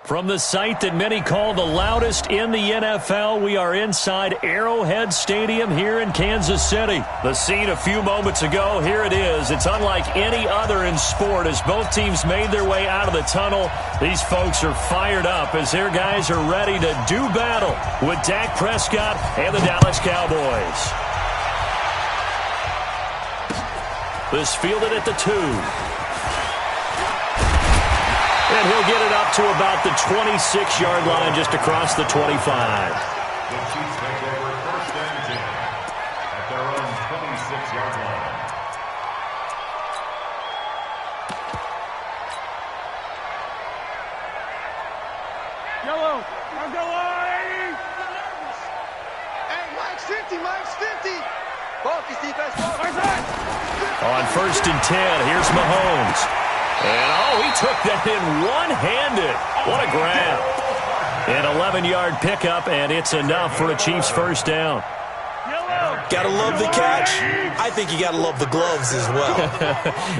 From the site that many call the loudest in the NFL, we are inside Arrowhead Stadium here in Kansas City. The scene a few moments ago, here it is. It's unlike any other in sport as both teams made their way out of the tunnel. These folks are fired up as their guys are ready to do battle with Dak Prescott and the Dallas Cowboys. This fielded at the 2. And he'll get it up to about the 26-yard line, just across the 25. The Chiefs take over first and 10 at their own 26-yard line. Yellow, I'm going! Hey, Mike's 50, Mike's 50! Focus, defense, focus! On first and 10, here's Mahomes. And, he took that in one-handed. What a grab. An 11-yard pickup, and it's enough for a Chiefs first down. Gotta love the catch. I think you gotta love the gloves as well.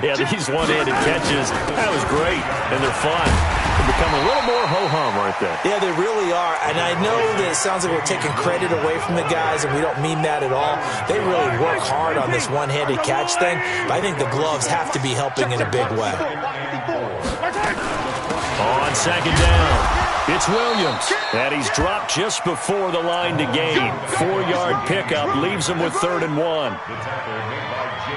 Yeah, these one-handed catches, that was great, and they're fun. They become a little more ho-hum, aren't they? Yeah, they really are, and I know that it sounds like we're taking credit away from the guys, and we don't mean that at all. They really work hard on this one-handed catch thing, but I think the gloves have to be helping in a big way. On second down, it's Williams, and he's dropped just before the line to gain. 4-yard pickup leaves him with 3rd and 1.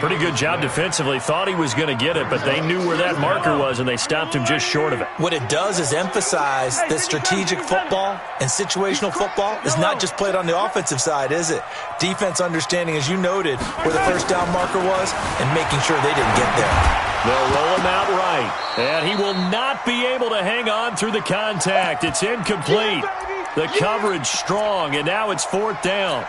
Pretty good job defensively. Thought he was going to get it, but they knew where that marker was, and they stopped him just short of it. What it does is emphasize that strategic football and situational football is not just played on the offensive side, is it? Defense understanding, as you noted, where the first down marker was and making sure they didn't get there. They'll roll him out right, and he will not be able to hang on through the contact. It's incomplete. The coverage strong, and now it's 4th down.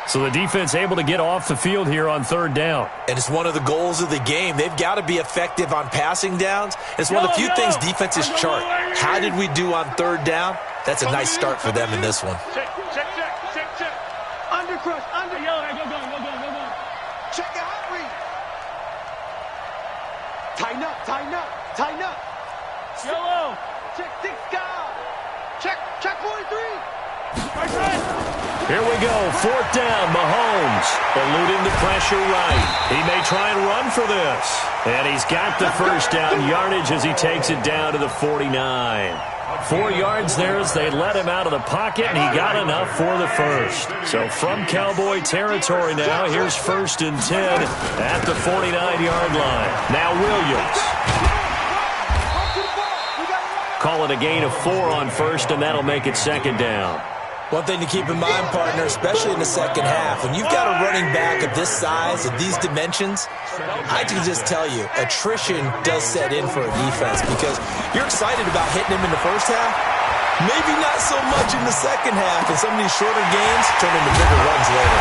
So the defense able to get off the field here on 3rd down. And it's one of the goals of the game. They've got to be effective on passing downs. It's one of the few things defenses chart. How did we do on 3rd down? That's a nice start for them in this one. Check. Under crush, under. Yellow, go. Check out, read. Tighten up. Yellow. Check 6 guys. Check 43. Here we go, 4th down, Mahomes, eluding the pressure right. He may try and run for this. And he's got the first down yardage as he takes it down to the 49. 4 yards there as they let him out of the pocket, and he got enough for the first. So from Cowboy territory now, here's 1st and 10 at the 49-yard line. Now Williams. Call it a gain of 4 on first, and that'll make it 2nd down. One thing to keep in mind, partner, especially in the second half, when you've got a running back of this size, of these dimensions, I can just tell you, attrition does set in for a defense because you're excited about hitting him in the first half, maybe not so much in the second half, and some of these shorter games turn into bigger runs later.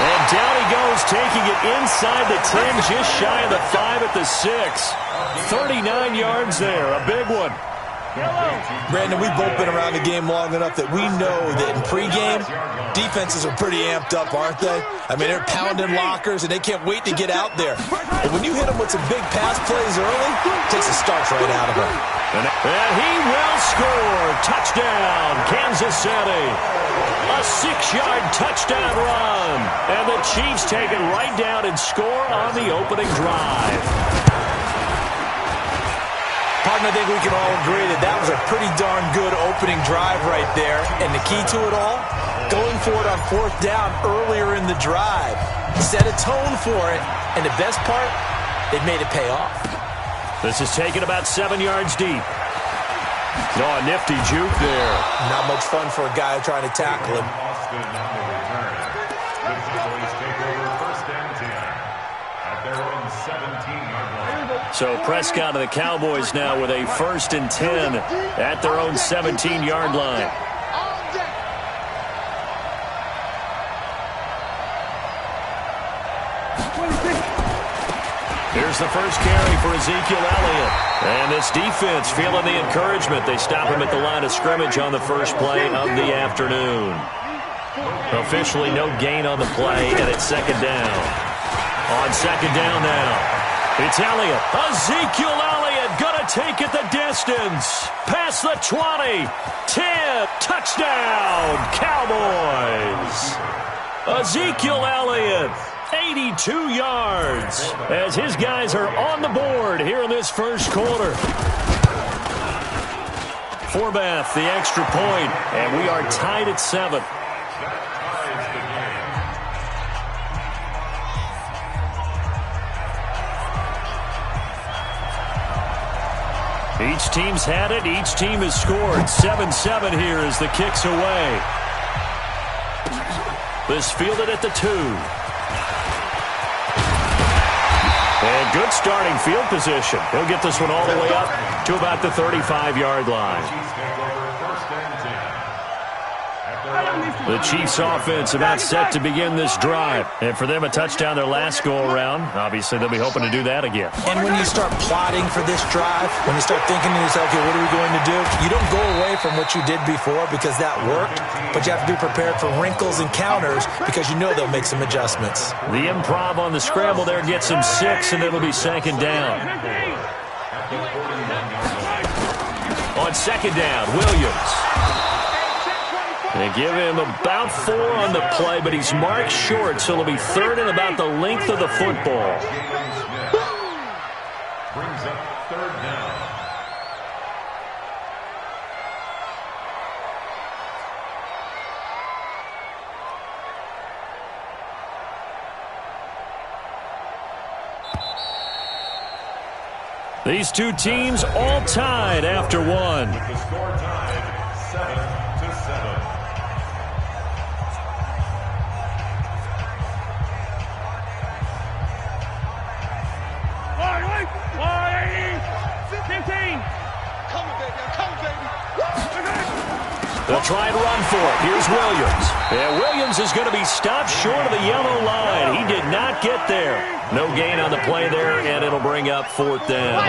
And down he goes, taking it inside the 10, just shy of the 5 at the 6. 39 yards there, a big one. Brandon, we've both been around the game long enough that we know that in pregame, defenses are pretty amped up, aren't they? I mean, they're pounding lockers, and they can't wait to get out there. But when you hit them with some big pass plays early, it takes the starch right out of them. And he will score. Touchdown, Kansas City. A 6-yard touchdown run. And the Chiefs take it right down and score on the opening drive. Partner, I think we can all agree that that was a pretty darn good opening drive right there. And the key to it all, going for it on 4th down earlier in the drive. Set a tone for it. And the best part, it made it pay off. This is taken about 7 yards deep. Oh, a nifty juke there. Not much fun for a guy trying to tackle him. So Prescott and the Cowboys now with a 1st and 10 at their own 17-yard line. Here's the first carry for Ezekiel Elliott. And this defense feeling the encouragement. They stop him at the line of scrimmage on the first play of the afternoon. Officially no gain on the play, and it's 2nd down. On 2nd down now. It's Elliott. Ezekiel Elliott gonna take it the distance. Past the 20. 10. Touchdown, Cowboys. Ezekiel Elliott, 82 yards, as his guys are on the board here in this first quarter. Forbath, the extra point, and we are tied at 7. Each team's had it. Each team has scored. 7-7 here as the kick's away. This fielded at the 2. And good starting field position. He'll get this one all the way up to about the 35-yard line. The Chiefs offense about set to begin this drive. And for them, a touchdown their last go-around. Obviously, they'll be hoping to do that again. And when you start plotting for this drive, when you start thinking to yourself, okay, what are we going to do? You don't go away from what you did before because that worked, but you have to be prepared for wrinkles and counters because you know they'll make some adjustments. The improv on the scramble there gets him 6, and it'll be second down. On second down, Williams. They give him about 4 on the play, but he's marked short, so it'll be third and about the length of the football. Brings up third down. These two teams all tied after one. With the score tied 7-7. They'll try and run for it. Here's Williams. And Williams is going to be stopped short of the yellow line. He did not get there. No gain on the play there, and it'll bring up fourth down.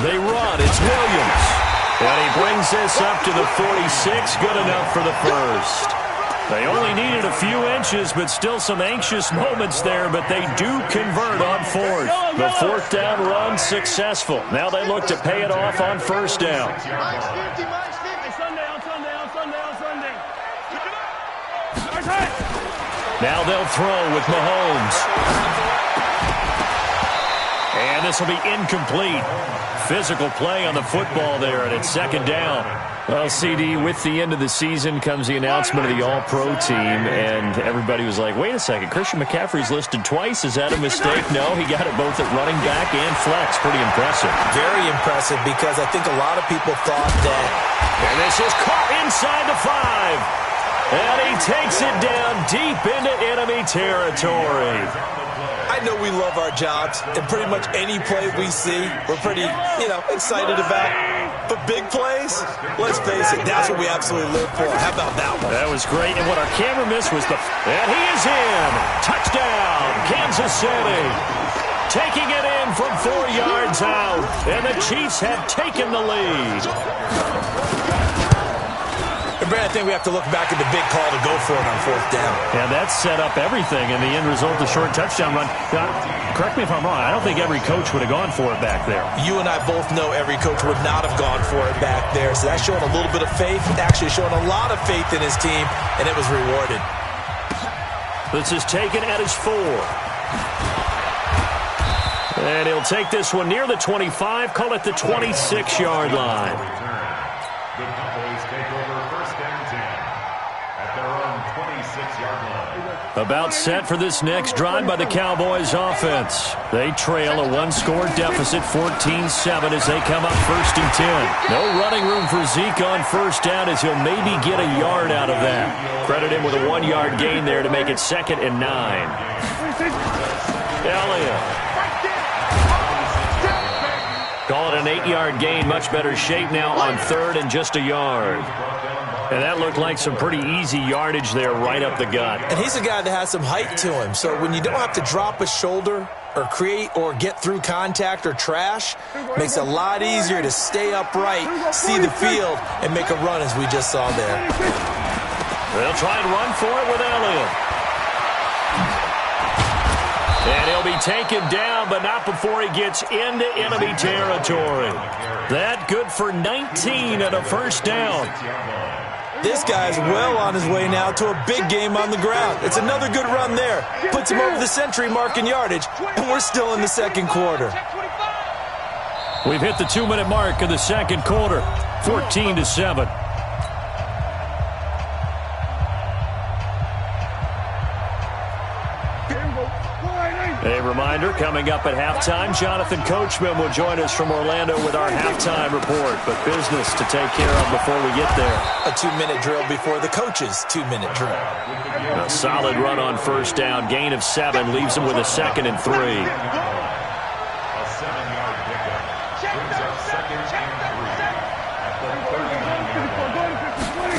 They run. It's Williams. And he brings this up to the 46. Good enough for the first. They only needed a few inches, but still some anxious moments there, but they do convert on fourth. The fourth down run successful. Now they look to pay it off on first down. Now they'll throw with Mahomes. And this will be incomplete. Physical play on the football there, and it's second down. Well, CD, with the end of the season comes the announcement of the All-Pro team, and everybody was like, wait a second, Christian McCaffrey's listed twice. Is that a mistake? No, he got it both at running back and flex. Pretty impressive. Very impressive because I think a lot of people thought that. And this is caught inside the 5. And he takes it down deep into enemy territory. I know we love our jobs, and pretty much any play we see, we're pretty, excited about. But big plays, let's face it, that's what we absolutely live for. How about that one? That was great, and what our camera missed was and he is in. Touchdown, Kansas City. Taking it in from 4 yards out, and the Chiefs have taken the lead. Brad, I think we have to look back at the big call to go for it on fourth down. Yeah, that set up everything, and the end result, the short touchdown run. Correct me if I'm wrong, I don't think every coach would have gone for it back there. You and I both know every coach would not have gone for it back there, so that's showing a little bit of faith, actually showing a lot of faith in his team, and it was rewarded. This is taken at his 4. And he'll take this one near the 25, call it the 26-yard line. The Cowboys take over first and 10 at their own 26-yard line. About set for this next drive by the Cowboys offense. They trail a one-score deficit, 14-7, as they come up first and 10. No running room for Zeke on first down, as he'll maybe get a yard out of that. Credit him with a 1-yard gain there to make it second and 9. Elliott. Call it an 8-yard gain. Much better shape now on third and just a yard. And that looked like some pretty easy yardage there right up the gut. And he's a guy that has some height to him. So when you don't have to drop a shoulder or create or get through contact or trash, makes it a lot easier to stay upright, see the field, and make a run as we just saw there. They'll try and run for it with Elliott. And he'll he'll be taken down, but not before he gets into enemy territory. That good for 19 and a first down. This guy's well on his way now to a big game on the ground. It's another good run there. Puts him over the century mark in yardage, and we're still in the second quarter. We've hit the 2-minute mark of the second quarter, 14-7. A reminder, coming up at halftime, Jonathan Coachman will join us from Orlando with our halftime report. But business to take care of before we get there. A 2-minute drill before the coach's 2-minute drill. A solid run on first down. Gain of 7 leaves him with a 2nd and 3. A 7-yard pickup brings up 2nd and 3 at the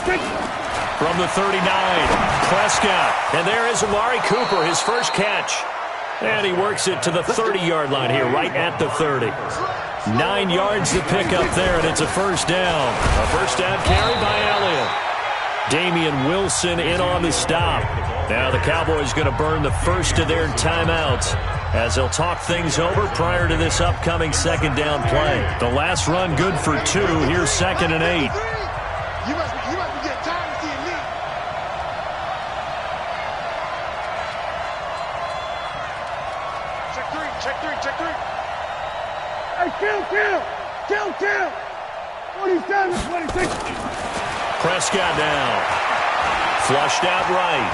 39. From the 39, Prescott. And there is Amari Cooper, his first catch. And he works it to the 30-yard line here, right at the 30. 9 yards to pick up there, and it's a first down. A first down carry by Elliott. Damian Wilson in on the stop. Now the Cowboys going to burn the first of their timeouts as they'll talk things over prior to this upcoming second down play. The last run good for 2. Here's 2nd and 8. You must be getting tired of seeing me. Check three. Hey, kill. 27, 26. Prescott down. Flushed out right.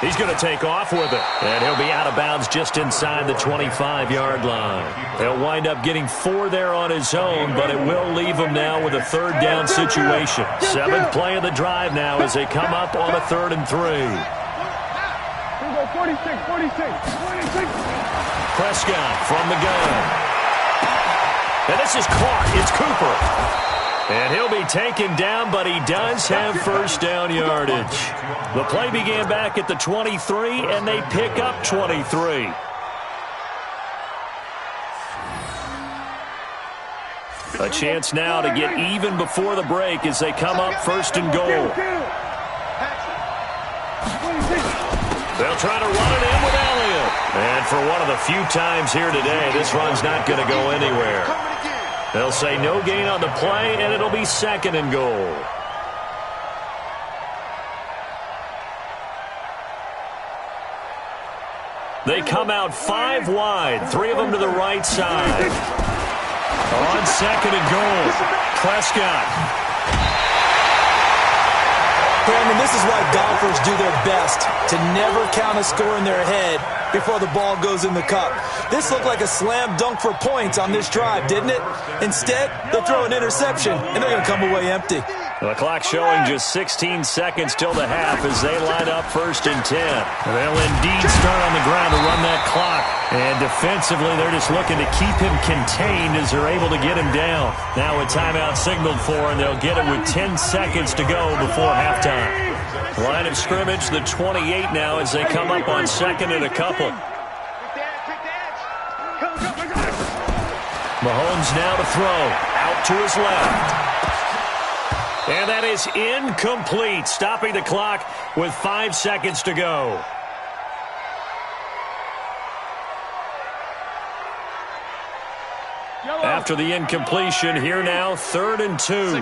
He's going to take off with it. And he'll be out of bounds just inside the 25-yard line. He'll wind up getting 4 there on his own, but it will leave him now with a third down situation. 7th play of the drive now as they come up on a 3rd and 3. Here we go, 46. Prescott from the gun. And this is caught. It's Cooper. And he'll be taken down, but he does have first down yardage. The play began back at the 23, and they pick up 23. A chance now to get even before the break as they come up 1st and goal. They'll try to run it in with Elliott. And for one of the few times here today, this run's not going to go anywhere. They'll say no gain on the play, and it'll be 2nd and goal. They come out 5 wide, 3 of them to the right side. On 2nd and goal, Prescott. Brandon, this is why golfers do their best to never count a score in their head before the ball goes in the cup. This looked like a slam dunk for points on this drive, didn't it? Instead, they'll throw an interception, and they're going to come away empty. The clock showing just 16 seconds till the half as they line up 1st and 10. They'll indeed start on the ground to run that clock. And defensively, they're just looking to keep him contained as they're able to get him down. Now a timeout signaled for, and they'll get it with 10 seconds to go before halftime. Line of scrimmage, the 28 now as they come up on 2nd and a couple. Mahomes now to throw. Out to his left. And that is incomplete, stopping the clock with 5 seconds to go. After the incompletion, here now, 3rd and 2.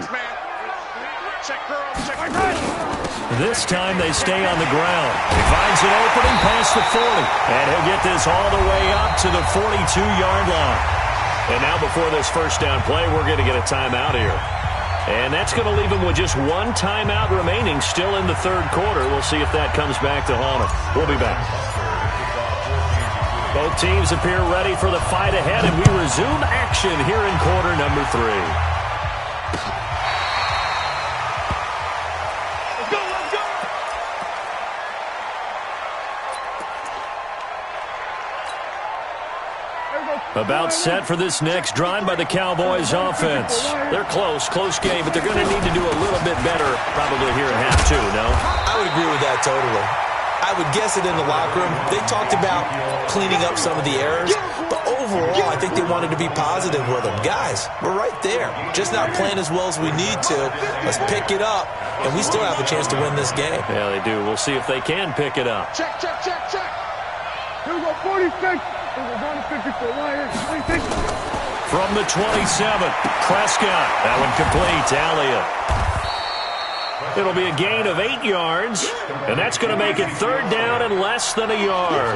This time they stay on the ground. He finds an opening past the 40. And he'll get this all the way up to the 42-yard line. And now before this first down play, we're going to get a timeout here. And that's going to leave him with just 1 timeout remaining still in the 3rd quarter. We'll see if that comes back to haunt him. We'll be back. Both teams appear ready for the fight ahead, and we resume action here in quarter number 3. About set for this next drive by the Cowboys offense. They're close game, but they're going to need to do a little bit better probably here in half 2, no? I would agree with that totally. I would guess it in the locker room. They talked about cleaning up some of the errors, but overall, I think they wanted to be positive with them. Guys, we're right there. Just not playing as well as we need to. Let's pick it up, and we still have a chance to win this game. Yeah, they do. We'll see if they can pick it up. Check. Here we go, 46. Here we go, going to 54. Right here, 26. From the 27, Prescott. That one complete to Elliott. It'll be a gain of 8 yards, and that's going to make it third down and less than a yard.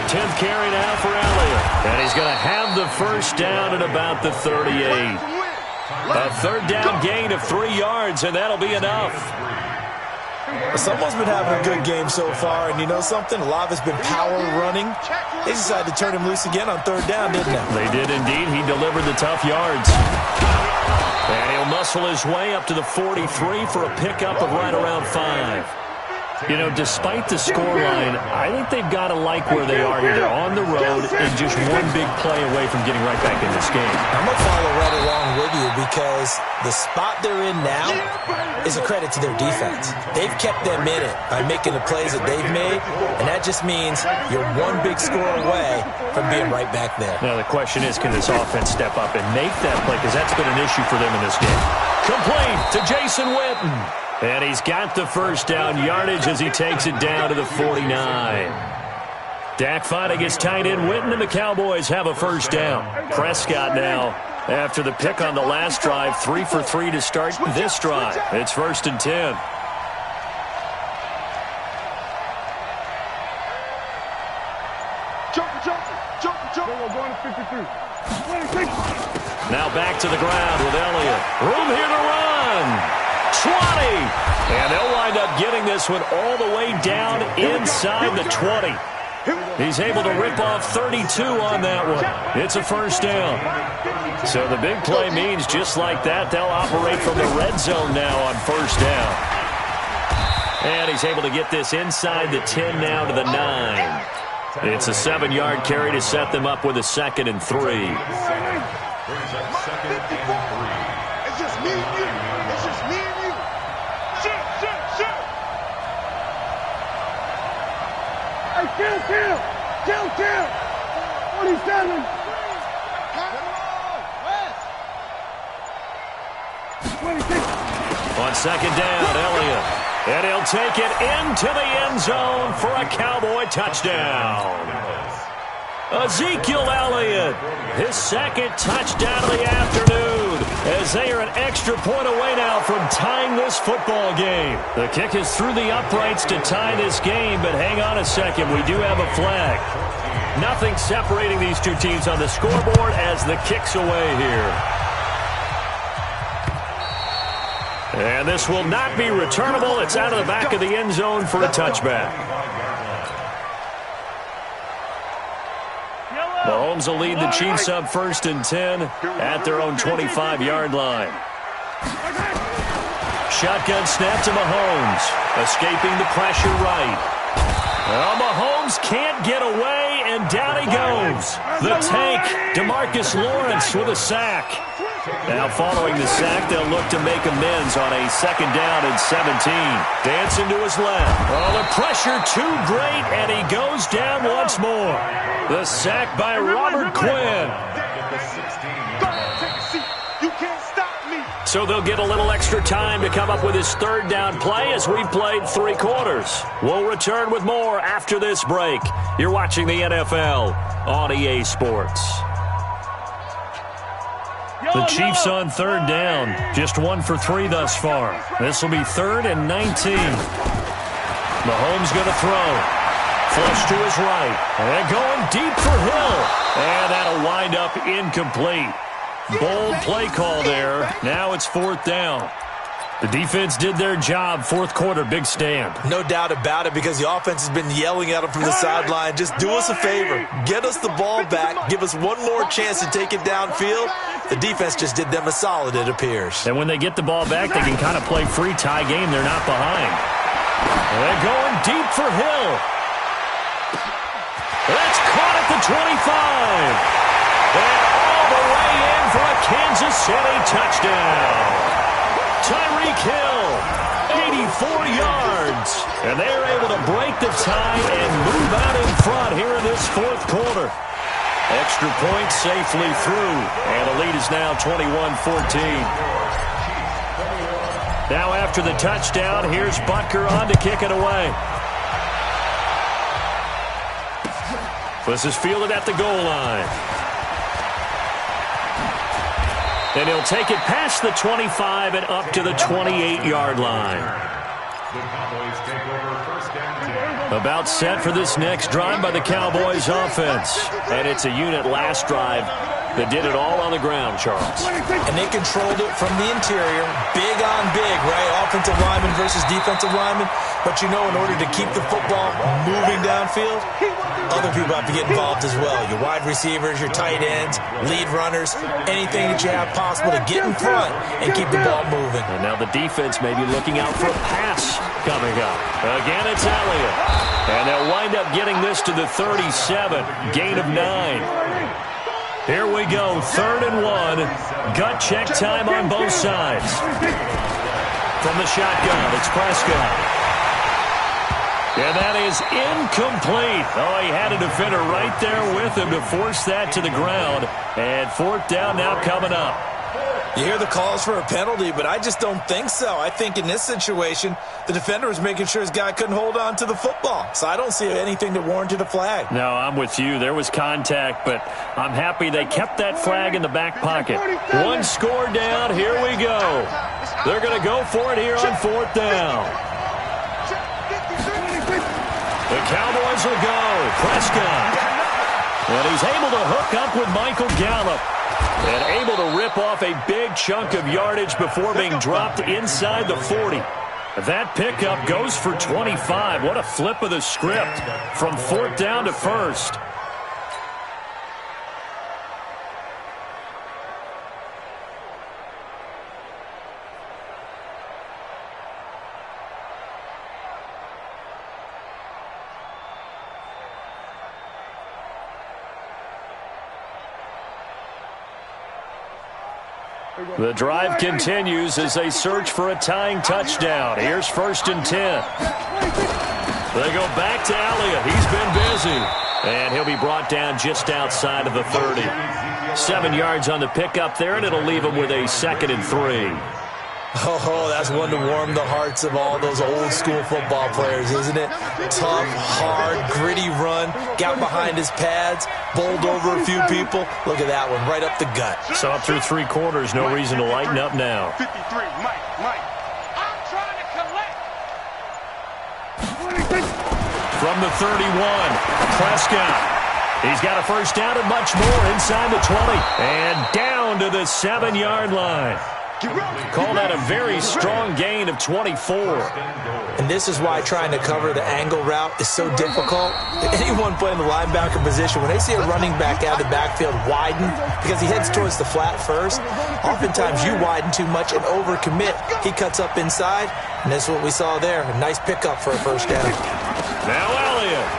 10th carry now for Elliott, and he's going to have the first down at about the 38. A third down gain of 3 yards, and that'll be enough. Someone's been having a good game so far, and you know something? A lot of it's been power running. They decided to turn him loose again on third down, didn't they? They did indeed. He delivered the tough yards. And he'll muscle his way up to the 43 for a pickup of right around 5. You know, despite the scoreline, I think they've got to like where they are here. They're on the road and just one big play away from getting right back in this game. I'm going to follow right along with you because the spot they're in now is a credit to their defense. They've kept them in it by making the plays that they've made, and that just means you're one big score away from being right back there. Now, the question is, can this offense step up and make that play? Because that's been an issue for them in this game. Complete to Jason Witten. And he's got the first down yardage as he takes it down to the 49. Dak finding his tight end Witten, and the Cowboys have a first down. Prescott now, after the pick on the last drive, 3 for 3 to start this drive. It's 1st and 10. We're going to 53. 26. Now back to the ground with Elliott. Room here to run. 20. And they'll wind up getting this one all the way down inside the 20. He's able to rip off 32 on that one. It's a first down. So the big play means just like that, they'll operate from the red zone now on first down. And he's able to get this inside the 10 now to the 9. It's a 7-yard carry to set them up with a 2nd and 3. Brings up 2nd and 3. It's just me and you. It's just me and you. Shit. Hey, kill. 47. 26. On 2nd down, Elliott. And he'll take it into the end zone for a Cowboy touchdown. Ezekiel Elliott, his 2nd touchdown of the afternoon, as they are an extra point away now from tying this football game. The kick is through the uprights to tie this game, but hang on a second, we do have a flag. Nothing separating these two teams on the scoreboard as the kick's away here. And this will not be returnable. It's out of the back of the end zone for a touchback. Mahomes will lead the Chiefs up 1st and 10 at their own 25-yard line. Shotgun snap to Mahomes, escaping the pressure right. Well, Mahomes can't get away, and down he goes. The tank, DeMarcus Lawrence with a sack. Now following the sack, they'll look to make amends on a 2nd down and 17. Dancing to his left. Oh, the pressure too great, and he goes down once more. The sack by Robert Quinn. You can't stop me. So they'll get a little extra time to come up with his 3rd down play as we've played 3 quarters. We'll return with more after this break. You're watching the NFL on EA Sports. The Chiefs on 3rd down. Just 1 for 3 thus far. This will be 3rd and 19. Mahomes going to throw. Flush to his right. And going deep for Hill. And that'll wind up incomplete. Bold play call there. Now it's 4th down. The defense did their job. 4th quarter, big stand. No doubt about it, because the offense has been yelling at them from the sideline. Just do us a favor. Get us the ball back. Give us one more chance to take it downfield. The defense just did them a solid, it appears. And when they get the ball back, they can kind of play free tie game. They're not behind. And they're going deep for Hill. That's caught at the 25. And all the way in for a Kansas City touchdown. Tyreek Hill, 84 yards. And they're able to break the tie and move out in front here in this 4th quarter. Extra point safely through. And the lead is now 21-14. Now after the touchdown, here's Butker on to kick it away. This is fielded at the goal line. And he'll take it past the 25 and up to the 28-yard line. The Cowboys take over first down 10. About set for this next drive by the Cowboys offense. And it's a unit last drive that did it all on the ground, Charles. And they controlled it from the interior, big on big, right? Offensive lineman versus defensive lineman. But you know, in order to keep the football moving downfield, other people have to get involved as well. Your wide receivers, your tight ends, lead runners, anything that you have possible to get in front and keep the ball moving. And now the defense may be looking out for a pass coming up. Again, it's Elliott. And they'll wind up getting this to the 37, gain of 9. Here we go, 3rd and 1. Gut check time on both sides. From the shotgun, it's Prescott. And that is incomplete. Oh, he had a defender right there with him to force that to the ground. And 4th down now coming up. You hear the calls for a penalty, but I just don't think so. I think in this situation, the defender was making sure his guy couldn't hold on to the football. So I don't see anything that warranted a flag. No, I'm with you. There was contact, but I'm happy they kept that flag in the back pocket. 1 score down. Here we go. They're going to go for it here on 4th down. The Cowboys will go. Prescott. And he's able to hook up with Michael Gallup. And able to rip off a big chunk of yardage before being dropped inside the 40. That pickup goes for 25. What a flip of the script from 4th down to 1st. The drive continues as they search for a tying touchdown. Here's 1st and 10. They go back to Elliott. He's been busy. And he'll be brought down just outside of the 30. 7 yards on the pickup there, and it'll leave him with a 2nd and 3. Oh, that's one to warm the hearts of all those old school football players, isn't it? Tough, hard, gritty run, got behind his pads, bowled over a few people. Look at that one, right up the gut. Saw through 3 quarters, no reason to lighten up now. 53, Mike. I'm trying to collect. From the 31, Prescott. He's got a 1st down and much more inside the 20. And down to the 7-yard line. Call that a very strong gain of 24. And this is why trying to cover the angle route is so difficult. Anyone playing the linebacker position, when they see a running back out of the backfield widen, because he heads towards the flat first, oftentimes you widen too much and overcommit. He cuts up inside, and that's what we saw there. A nice pickup for a 1st down. Now Elliott.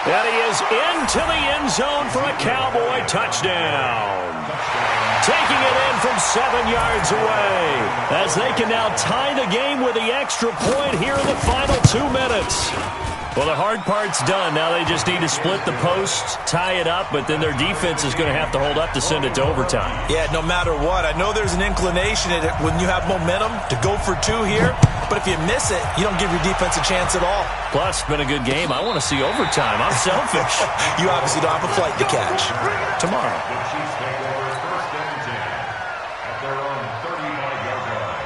And he is into the end zone for a Cowboy touchdown. Taking it in from 7 yards away as they can now tie the game with the extra point here in the final 2 minutes. Well, the hard part's done. Now they just need to split the posts, tie it up, but then their defense is going to have to hold up to send it to overtime. Yeah, no matter what. I know there's an inclination when you have momentum to go for 2 here, but if you miss it, you don't give your defense a chance at all. Plus, it's been a good game. I want to see overtime. I'm selfish. You obviously don't have a flight to catch. Tomorrow. The Chiefs take over first and 10 at their own 35-yard line.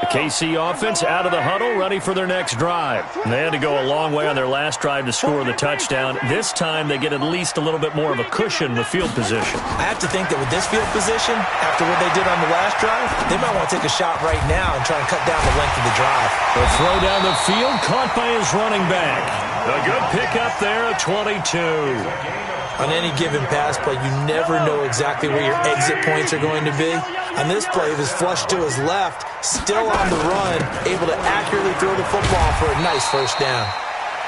The KC offense out of the huddle, ready for their next drive. They had to go a long way on their last drive to score the touchdown. This time they get at least a little bit more of a cushion with field position. I have to think that with this field position, after what they did on the last drive, they might want to take a shot right now and try and cut down the length of the drive. The throw down the field, caught by his running back. A good pickup there at 22. On any given pass play, you never know exactly where your exit points are going to be. On this play, it was flushed to his left, still on the run, able to accurately throw the football for a nice 1st down.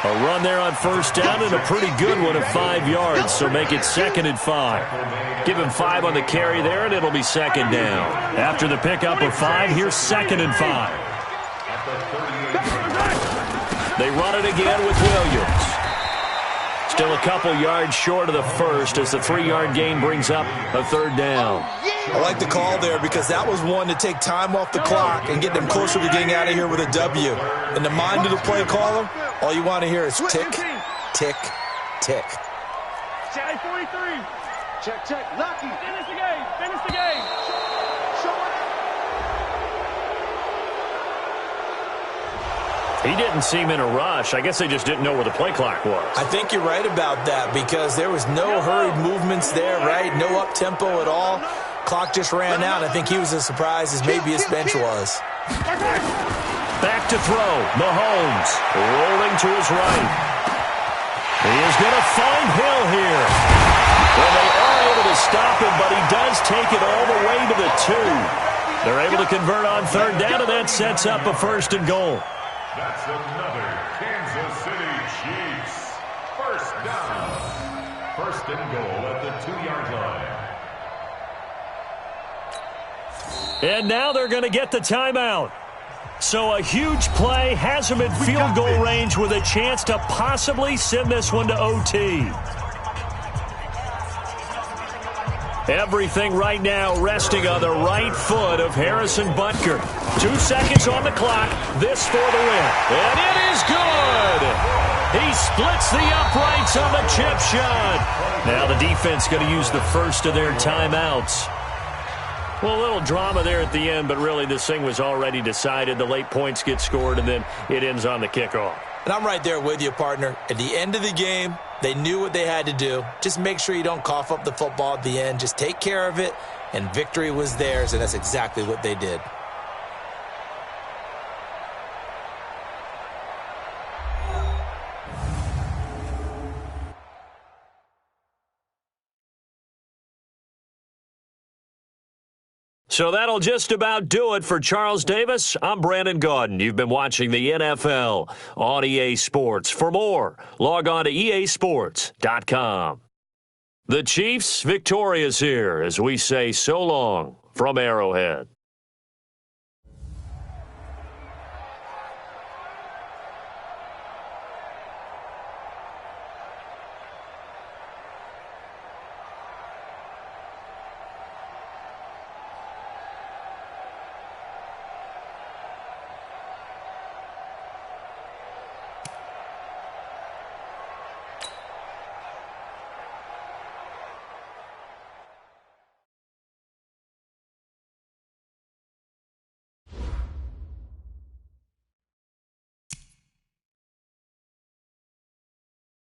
A run there on 1st down and a pretty good one of 5 yards, so make it 2nd and 5. Give him 5 on the carry there, and it'll be 2nd down. After the pickup of 5, here's 2nd and 5. They run it again with Williams. Still a couple yards short of the first as the 3-yard gain brings up a third down. I like the call there because that was one to take time off the clock and get them closer to getting out of here with a W. In the mind of the play caller, all you want to hear is tick, tick, tick. Check 43. Check. Lucky. Finish the game. Finish the game. Show it. He didn't seem in a rush. I guess they just didn't know where the play clock was. I think you're right about that because there was no hurried movements there, right? No up-tempo at all. Clock just ran out. I think he was as surprised as maybe his bench was. Back to throw. Mahomes rolling to his right. He is going to find Hill here. Well, they are able to stop him, but he does take it all the way to the 2. They're able to convert on third down, and that sets up a first and goal. That's another Kansas City Chiefs. First down. First and goal at the 2-yard line. And now they're going to get the timeout. So a huge play has him at field goal range with a chance to possibly send this one to OT. Everything right now resting on the right foot of Harrison Butker. 2 seconds on the clock. This for the win. And it is good. He splits the uprights on the chip shot. Now the defense going to use the first of their timeouts. Well, a little drama there at the end, but really this thing was already decided. The late points get scored, and then it ends on the kickoff. And I'm right there with you, partner. At the end of the game, they knew what they had to do. Just make sure you don't cough up the football at the end. Just take care of it, and victory was theirs, and that's exactly what they did. So that'll just about do it for Charles Davis. I'm Brandon Gaudin. You've been watching the NFL on EA Sports. For more, log on to easports.com. The Chiefs victorious here as we say so long from Arrowhead.